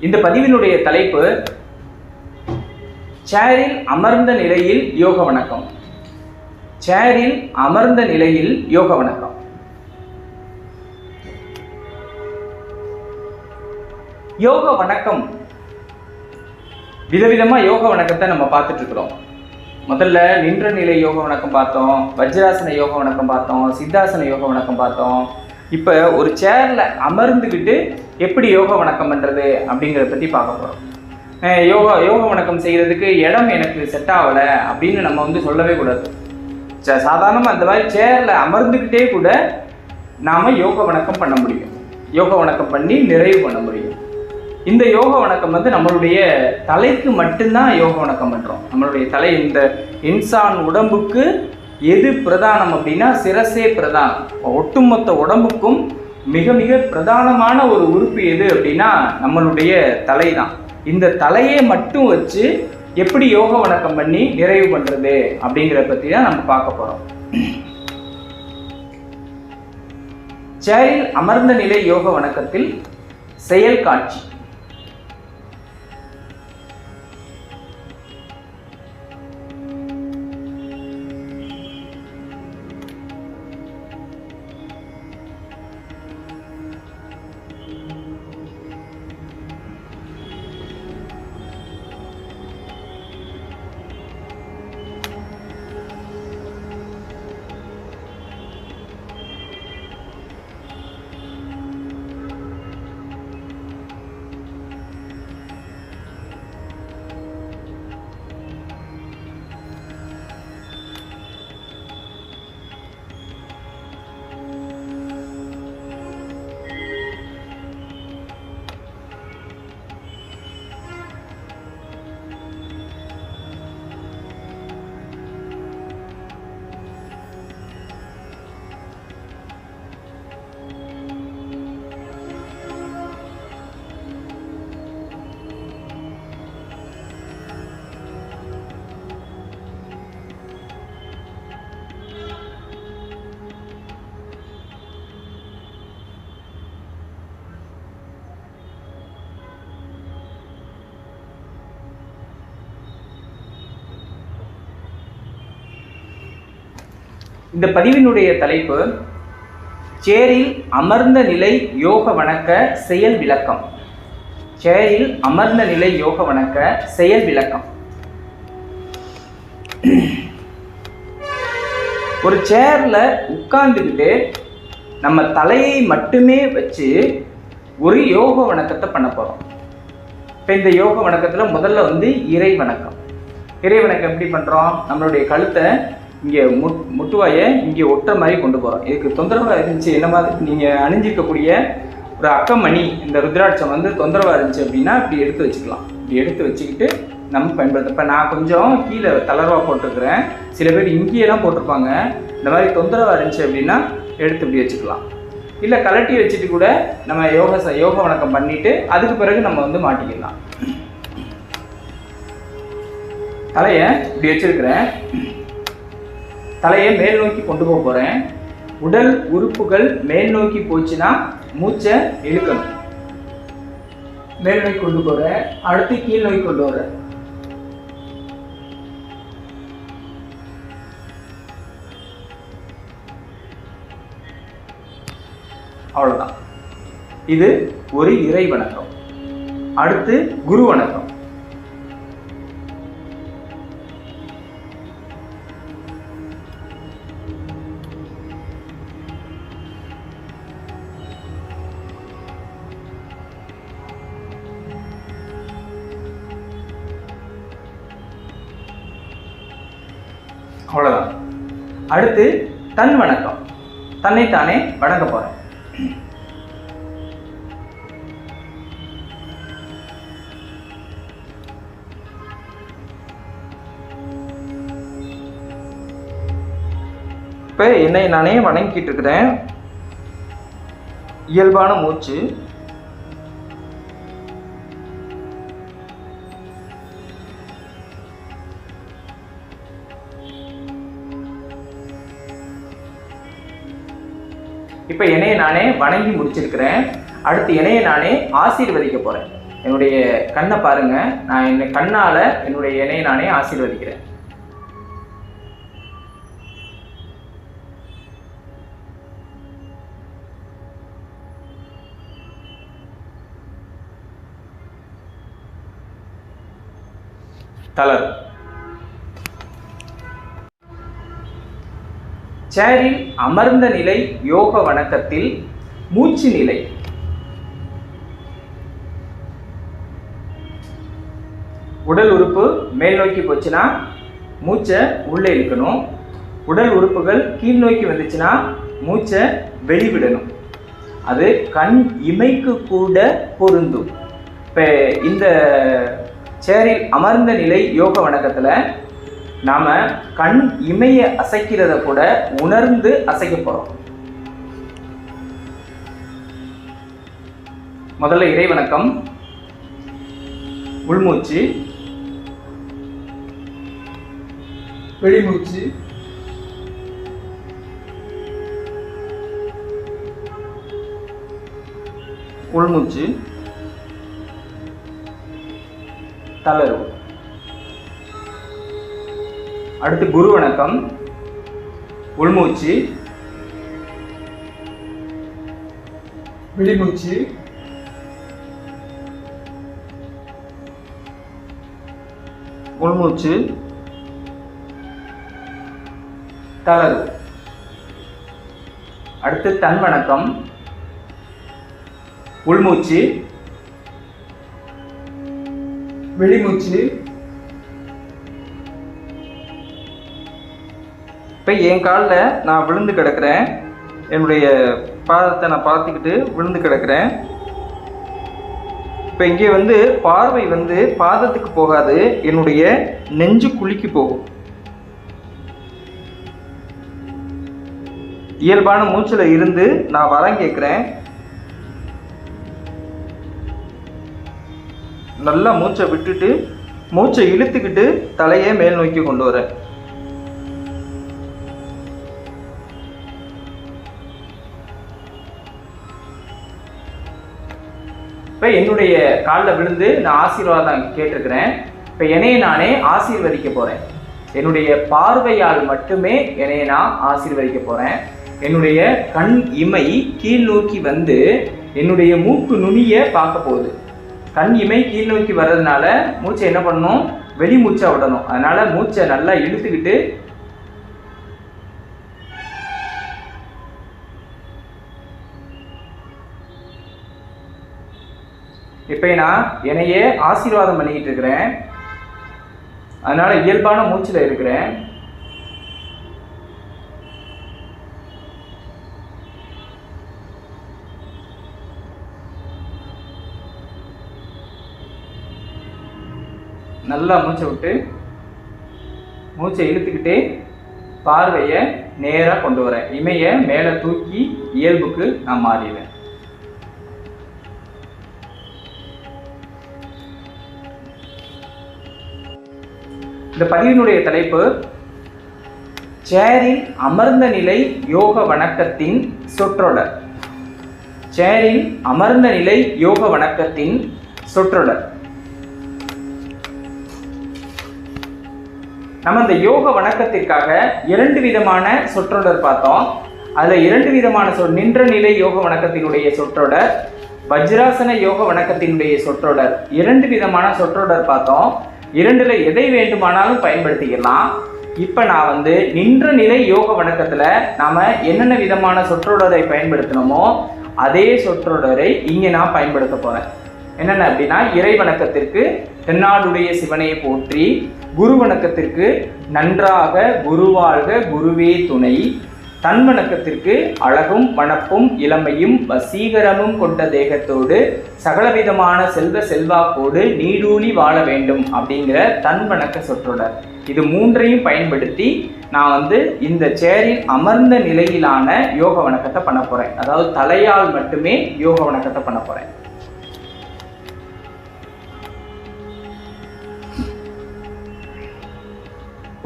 இந்த பதிவினுடைய தலைப்பு சேரில் அமர்ந்த நிலையில் யோக வணக்கம். சேரில் அமர்ந்த நிலையில் யோக வணக்கம். யோக வணக்கம், விதவிதமா யோக வணக்கத்தை நம்ம பார்த்துட்டு இருக்கிறோம். முதல்ல நின்ற நிலை யோக வணக்கம் பார்த்தோம், வஜ்ராசன யோக வணக்கம் பார்த்தோம், சித்தாசன யோக வணக்கம் பார்த்தோம். இப்போ ஒரு சேர்ல அமர்ந்துக்கிட்டு எப்படி யோக வணக்கம் பண்ணுறது அப்படிங்கிறத பற்றி பார்க்க போகிறோம். யோக வணக்கம் செய்கிறதுக்கு இடம் எனக்கு செட் ஆகலை அப்படின்னு நம்ம சொல்லவே கூடாது. சாதாரணமாக அந்த மாதிரி சேரில் அமர்ந்துக்கிட்டே கூட நாம் யோக வணக்கம் பண்ண முடியும். யோக வணக்கம் பண்ணி நிறைவு பண்ண முடியும். இந்த யோக வணக்கம் நம்மளுடைய தலைக்கு மட்டும்தான் யோக வணக்கம் பண்ணுறோம். நம்மளுடைய தலை, இந்த இன்சான் உடம்புக்கு எது பிரதானம் அப்படின்னா சிரசே பிரதானம். ஒட்டுமொத்த உடம்புக்கும் மிக மிக பிரதானமான ஒரு உறுப்பு எது அப்படின்னா நம்மளுடைய தலை தான். இந்த தலையை மட்டும் வச்சு எப்படி யோக வணக்கம் பண்ணி நிறைவு பண்ணுறது அப்படிங்கிறத பற்றி தான் நம்ம பார்க்க போகிறோம். சேரில் அமர்ந்த நிலை யோக வணக்கத்தில் செயல் காட்சி. இந்த பதிவினுடைய தலைப்பு சேரில் அமர்ந்த நிலை யோக வணக்க செயல் விளக்கம். சேரில் அமர்ந்த நிலை யோக வணக்க செயல் விளக்கம். ஒரு சேர்ல உட்கார்ந்துக்கிட்டு நம்ம தலையை மட்டுமே வச்சு ஒரு யோக வணக்கத்தை பண்ண போறோம். இப்போ இந்த யோக வணக்கத்துல முதல்ல இறை வணக்கம். இறை வணக்கம் எப்படி பண்றோம்? நம்மளுடைய கழுத்தை இங்கே முட்டுவாயை இங்கே ஒட்டுற மாதிரி கொண்டு போகிறோம். இதுக்கு தொந்தரவாக இருந்துச்சு, என்ன மாதிரி நீங்கள் அணிஞ்சிருக்கக்கூடிய ஒரு அக்கமணி, இந்த ருத்ராட்சம் தொந்தரவாக இருந்துச்சு அப்படின்னா இப்படி எடுத்து வச்சுக்கலாம். இப்படி எடுத்து வச்சுக்கிட்டு நம்ம பயன்படுத்த. இப்போ நான் கொஞ்சம் கீழே தளர்வாக போட்டிருக்கிறேன், சில பேர் இங்கேயெல்லாம் போட்டிருப்பாங்க. இந்த மாதிரி தொந்தரவாக இருந்துச்சு அப்படின்னா எடுத்து இப்படி வச்சுக்கலாம். இல்லை கலட்டி வச்சுட்டு கூட நம்ம யோக வணக்கம் பண்ணிவிட்டு அதுக்கு பிறகு நம்ம மாட்டிக்கலாம். தலையை இப்படி வச்சுருக்கிறேன். தலையை மேல் நோக்கி கொண்டு போக போகிறேன். உடல் உறுப்புகள் மேல் நோக்கி போச்சுன்னா மூச்சை இழுக்கணும். மேல் நோக்கி கொண்டு போகிறேன். அடுத்து கீழ் நோக்கி கொண்டு வரேன். அவ்வளோதான். இது ஒரு இறை வணக்கம். அடுத்து குரு வணக்கம். அவ்வளோதான். அடுத்து தன் வணக்கம். தன்னைத்தானே வணங்க போறேன். இப்போ என்னை நானே வணங்கிட்டு இருக்கிறேன். இயல்பான மூச்சு. இப்போ என்னைய நானே வணங்கி முடிச்சிருக்கிறேன். அடுத்து என்னைய நானே ஆசீர்வதிக்க போறேன். என்னுடைய கண்ணை பாருங்க, நான் என்னை கண்ணால என்னுடைய இணையை நானே ஆசீர்வதிக்கிறேன். தளர். சேரில் அமர்ந்த நிலை யோக வணக்கத்தில் மூச்சு நிலை. உடல் உறுப்பு மேல் நோக்கி போச்சுன்னா மூச்சை உள்ளே இழுக்கணும். உடல் உறுப்புகள் கீழ் நோக்கி வந்துச்சுன்னா மூச்சை வெளிவிடணும். அது கண் இமைக்கு கூட பொருந்தும். இப்போ இந்த சேரில் அமர்ந்த நிலை யோக வணக்கத்தில் நாம் கண் இமையை அசைக்கிறத கூட உணர்ந்து அசைக்க போகிறோம். முதல்ல இறை வணக்கம். உள்மூச்சு, வெளிமூச்சு, உள்மூச்சு, தளர்வு. அடுத்து குரு வணக்கம். உள்மூச்சு, வெளிமூச்சு, உள்மூச்சு, தளர்வு. அடுத்து தன் வணக்கம். உள்மூச்சு, வெளிமூச்சு. இப்போ என் காலில் நான் விழுந்து கிடக்கிறேன். என்னுடைய பாதத்தை நான் பார்த்துக்கிட்டு விழுந்து கிடக்கிறேன். இப்போ இங்கே பார்வை பாதத்துக்கு போகாது, என்னுடைய நெஞ்சு குழிக்கு போகும். இயல்பான மூச்சில் இருந்து நான் வரம் கேட்குறேன். நல்லா மூச்சை விட்டுட்டு மூச்சை இழுத்துக்கிட்டு தலையை மேல் நோக்கி கொண்டு வரேன். இப்போ என்னுடைய காலில் விழுந்து நான் ஆசீர்வாதம் கேட்டிருக்கிறேன். இப்போ என்னையை நானே ஆசீர்வதிக்க போகிறேன். என்னுடைய பார்வையால் மட்டுமே என்னையை நான் ஆசீர்வதிக்க போகிறேன். என்னுடைய கண் இமை கீழ் நோக்கி என்னுடைய மூக்கு நுனியை பார்க்க போகுது. கண் இமை கீழ் நோக்கி வர்றதுனால மூச்சை என்ன பண்ணணும், வெளி மூச்சை விடணும். அதனால மூச்சை நல்லா இழுத்துக்கிட்டு இப்போ நான் என்னையே ஆசீர்வாதம் பண்ணிக்கிட்டு இருக்கிறேன். அதனால இயல்பான மூச்சில் இருக்கிறேன். நல்லா மூச்சை விட்டு மூச்சை இழுத்துக்கிட்டே பார்வையை நேராக கொண்டு வரேன். இமையை மேலே தூக்கி இயல்புக்கு நான் மாறிடுவேன். இந்த பதிவினுடைய தலைப்பு சேரில் அமர்ந்த நிலை யோக வணக்கத்தின் சொற்றொடர். சேரில் அமர்ந்த நிலை யோக வணக்கத்தின் சொற்றொடர். நம்ம இந்த யோக வணக்கத்திற்காக 2 விதமான சொற்றொடர் பார்த்தோம். அதுல 2 விதமான நின்ற நிலை யோக வணக்கத்தினுடைய சொற்றொடர், வஜ்ராசன யோக வணக்கத்தினுடைய சொற்றொடர், 2 விதமான சொற்றொடர் பார்த்தோம். 2ல எதை வேண்டுமானாலும் பயன்படுத்திக்கலாம். இப்போ நான் நின்ற நிலை யோக வணக்கத்தில் நாம் என்னென்ன விதமான சொற்றொடரை பயன்படுத்தணுமோ அதே சொற்றொடரை இங்கே நான் பயன்படுத்த போகிறேன். என்னென்ன அப்படின்னா, இறை வணக்கத்திற்கு தென்னாடுடைய சிவனை போற்றி, குரு வணக்கத்திற்கு நன்றாக குருவாழ்க குருவே துணை, தன் வணக்கத்திற்கு அழகும் வனப்பும் இளமையும் வசீகரமும் கொண்ட தேகத்தோடு சகலவிதமான செல்வாக்கோடு நீடூழி வாழ வேண்டும் அப்படிங்கிற தன் வணக்க சொற்றொடர். இது 3ஐயும் பயன்படுத்தி நான் இந்த சேரில் அமர்ந்த நிலையிலான யோக வணக்கத்தை பண்ண போறேன். அதாவது தலையால் மட்டுமே யோக வணக்கத்தை பண்ண போறேன்.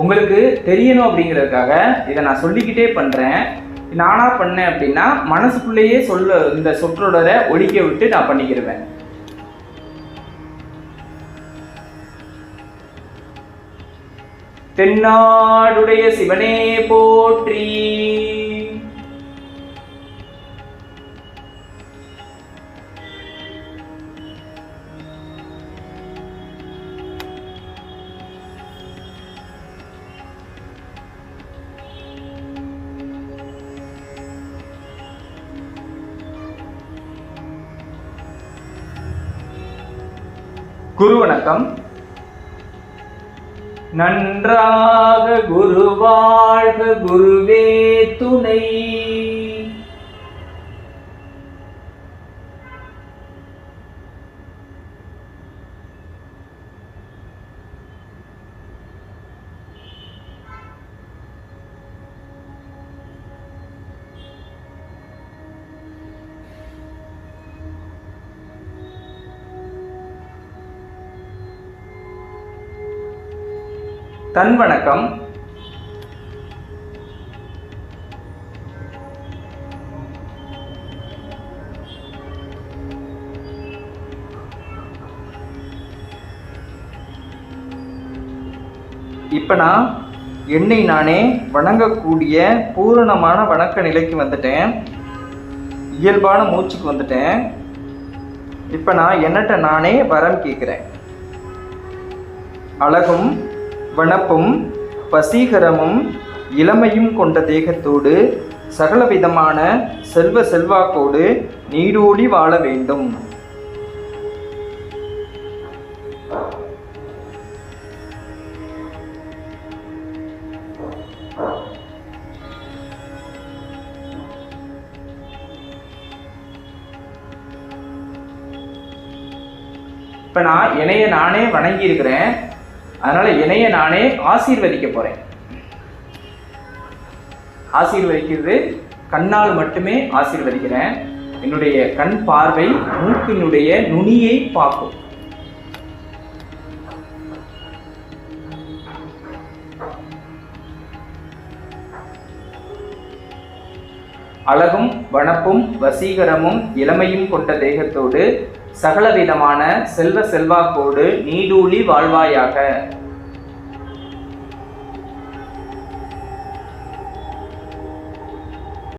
உங்களுக்கு தெரியணும் அப்படிங்கிறதுக்காக இதை நான் சொல்லிக்கிட்டே பண்ணுறேன். நானா பண்ணேன் அப்படின்னா மனசுக்குள்ளேயே இந்த சொற்றொடரை ஒழிக்க விட்டு நான் பண்ணிக்கிடுவேன். தென்னாடுடைய சிவனே போற்றி. குரு வணக்கம். நன்றாக குரு வாழ்க, குருவே துணை. தன் வணக்கம். இப்ப நான் என்னை நானே வணங்கக்கூடிய பூரணமான வணக்க நிலைக்கு வந்துட்டேன். இயல்பான மூச்சுக்கு வந்துட்டேன். இப்ப நான் என்னட்ட நானே வரம் கேட்கிறேன். அழகும் வனப்பும் வசீகரமும் இளமையும் கொண்ட தேகத்தோடு சகலவிதமான செல்வ செல்வாக்கோடு நீடூழி வாழ வேண்டும். இப்ப நான் என்னைய நானே வணங்கி இருக்கிறேன். அதனால என்னைய நானே ஆசீர்வதிக்க போறேன். ஆசீர்வதிக்கிறது கண்ணால் மட்டுமே ஆசீர்வதிக்கிறேன். என்னுடைய கண் பார்வை மூக்கினுடைய நுனியை பார்க்கும். அழகும் வனப்பும் வசீகரமும் இளமையும் கொண்ட தேகத்தோடு சகலவிதமான செல்வ செல்வாக்கோடு நீடூழி வாழ்வாயாக.